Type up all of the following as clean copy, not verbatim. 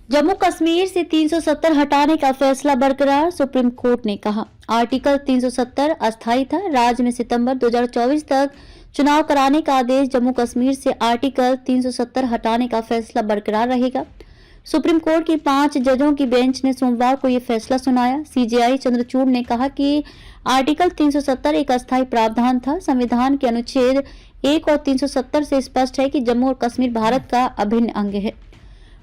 जम्मू कश्मीर से 370 हटाने का फैसला बरकरार, सुप्रीम कोर्ट ने कहा। आर्टिकल 370 अस्थायी था। राज्य में सितंबर 2024 तक चुनाव कराने का आदेश। जम्मू कश्मीर से आर्टिकल 370 हटाने का फैसला बरकरार रहेगा। सुप्रीम कोर्ट की 5 जजों की बेंच ने सोमवार को यह फैसला सुनाया। सीजेआई चंद्रचूड़ ने कहा कि आर्टिकल 370 एक अस्थायी प्रावधान था। संविधान के अनुच्छेद 1 और 370 से स्पष्ट है कि जम्मू और कश्मीर भारत का अभिन्न अंग है।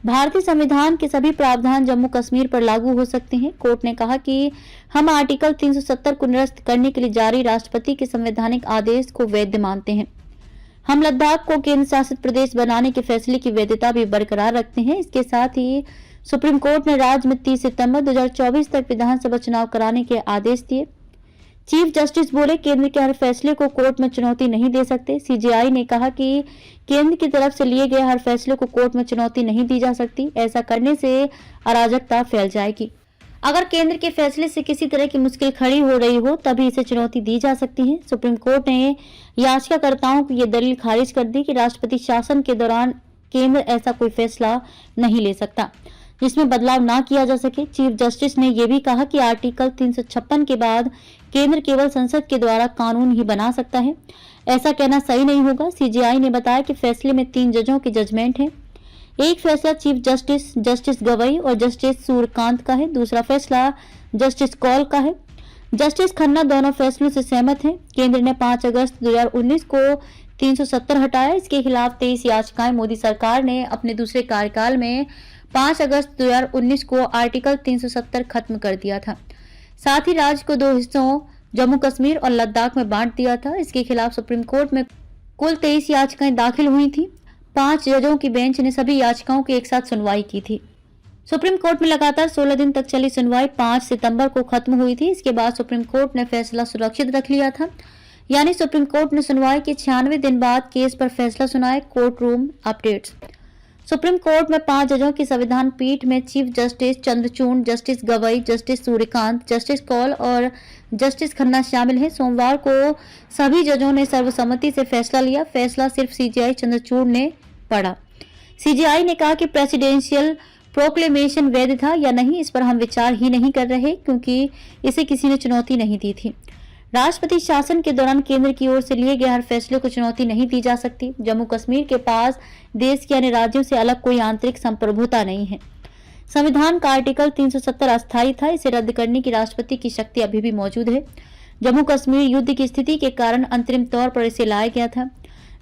भारतीय संविधान के सभी प्रावधान जम्मू कश्मीर पर लागू हो सकते हैं। कोर्ट ने कहा कि हम आर्टिकल 370 को निरस्त करने के लिए जारी राष्ट्रपति के संवैधानिक आदेश को वैध मानते हैं। हम लद्दाख को केंद्र शासित प्रदेश बनाने के फैसले की वैधता भी बरकरार रखते हैं। इसके साथ ही सुप्रीम कोर्ट ने राज्य में 30 सितंबर 2024 तक विधानसभा चुनाव कराने के आदेश दिए। चीफ जस्टिस बोले, केंद्र के हर फैसले को कोर्ट में चुनौती नहीं दे सकते। सीजेआई ने कहा कि केंद्र की तरफ से लिए गए हर फैसले को कोर्ट में चुनौती नहीं दी जा सकती। ऐसा करने से अराजकता फैल जाएगी। अगर केंद्र के फैसले से किसी तरह की मुश्किल खड़ी हो रही हो तभी इसे चुनौती दी जा सकती है। सुप्रीम कोर्ट ने याचिकाकर्ताओं को यह दलील खारिज कर दी कि राष्ट्रपति शासन के दौरान केंद्र ऐसा कोई फैसला नहीं ले सकता जिसमें बदलाव ना किया जा सके। चीफ जस्टिस ने यह भी कहा कि आर्टिकल 356 के बाद केंद्र केवल संसद के द्वारा कानून ही बना सकता है। ऐसा कहना सही नहीं होगा। सीजेआई ने बताया कि फैसले में 3 जजों की जजमेंट है। एक फैसला चीफ जस्टिस गवई और जस्टिस सूर्यकांत का है। दूसरा फैसला जस्टिस कौल का है। जस्टिस खन्ना दोनों फैसलों से सहमत हैं। केंद्र ने 5 अगस्त 2019 को 370 हटाया। इसके खिलाफ 23 याचिकाएं मोदी सरकार ने अपने दूसरे कार्यकाल में 5 अगस्त 2019 को आर्टिकल 370 खत्म कर दिया था। साथ ही राज्य को 2 हिस्सों जम्मू कश्मीर और लद्दाख में बांट दिया था। इसके खिलाफ सुप्रीम कोर्ट में कुल 23 याचिकाएं दाखिल हुई थी। 5 जजों की बेंच ने सभी याचिकाओं की एक साथ सुनवाई की थी। सुप्रीम कोर्ट में लगातार 16 दिन तक चली सुनवाई 5 सितंबर को खत्म हुई थी। इसके बाद सुप्रीम कोर्ट ने फैसला सुरक्षित रख लिया था। यानी सुप्रीम कोर्ट ने सुनवाई के 96 दिन बाद केस पर फैसला सुनाए। Court room updates. Supreme court में 5 जजों की संविधान पीठ में chief justice Chandrachud, justice Gavai, justice Suryakant, justice Kaul और जस्टिस खन्ना शामिल हैं। सोमवार को सभी जजों ने सर्वसम्मति से फैसला लिया। फैसला सिर्फ सीजेआई चंद्रचूड़ ने पढ़ा। सीजेआई ने कहा कि प्रेसिडेंशियल प्रोक्लेमेशन वैध था या नहीं इस पर हम विचार ही नहीं कर रहे क्योंकि इसे किसी ने चुनौती नहीं दी थी। राष्ट्रपति शासन के दौरान केंद्र की ओर से लिए गए हर फैसले को चुनौती नहीं दी जा सकती। जम्मू कश्मीर के पास देश के अन्य राज्यों से अलग कोई आंतरिक संप्रभुता नहीं है। संविधान का आर्टिकल 370 अस्थायी था। इसे रद्द करने की राष्ट्रपति की शक्ति अभी भी मौजूद है। जम्मू कश्मीर युद्ध की स्थिति के कारण अंतरिम तौर पर इसे लाया गया था।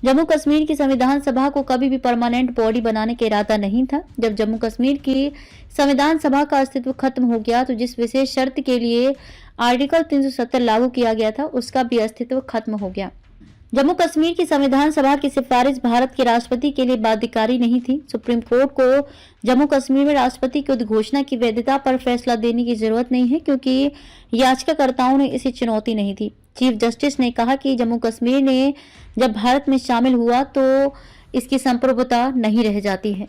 जम्मू कश्मीर की संविधान सभा को कभी भी परमानेंट बॉडी बनाने का इरादा नहीं था। जब जम्मू कश्मीर की संविधान सभा का अस्तित्व खत्म हो गया तो जिस विशेष शर्त के लिए आर्टिकल 370 लागू किया गया था उसका भी अस्तित्व खत्म हो गया। जम्मू कश्मीर की संविधान सभा की सिफारिश भारत के राष्ट्रपति के लिए बाध्यकारी नहीं थी। सुप्रीम कोर्ट को जम्मू कश्मीर में राष्ट्रपति की उद्घोषणा की वैधता पर फैसला देने की जरूरत नहीं है क्योंकि याचिकाकर्ताओं ने इसे चुनौती नहीं दी। चीफ जस्टिस ने कहा कि जम्मू कश्मीर ने जब भारत में शामिल हुआ तो इसकी संप्रभुता नहीं रह जाती है।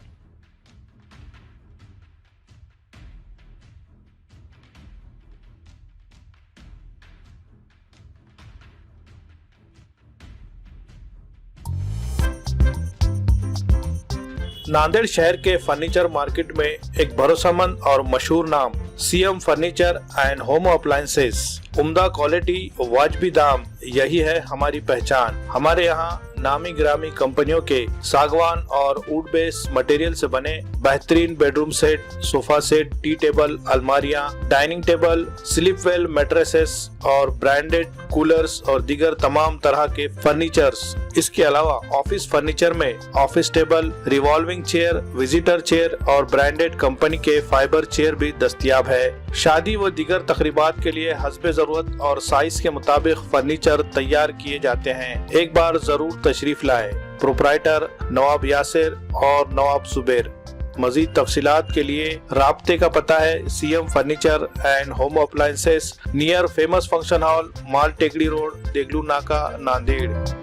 नांदेड़ शहर के फर्नीचर मार्केट में एक भरोसेमंद और मशहूर नाम CM furniture and home appliances. उम्दा क्वालिटी, वाजबी दाम, यही है हमारी पहचान। हमारे यहाँ नामी ग्रामी कंपनियों के सागवान और वुड बेस मटेरियल से बने बेहतरीन bedroom set, sofa set, tea table, अलमारियां, dining table, sleep well mattresses और ब्रांडेड कूलर्स और दीगर तमाम तरह के फर्नीचर्स। इसके अलावा ऑफिस फर्नीचर में office table, revolving chair, visitor chair और ब्रांडेड कंपनी के फाइबर चेयर भी दस्तयाब है। शादी व दीगर तकरीबात के लिए हस्बे जरूरत और साइज के मुताबिक फर्नीचर तैयार किए जाते हैं। एक बार जरूर तशरीफ लाए। प्रोप्राइटर नवाब यासिर और नवाब जुबैर। मजीद तफसीलात के लिए राब्ते का पता है CM furniture and home appliances, near famous function hall, Mal Tekdi road, Deglur नाका, नांदेड़।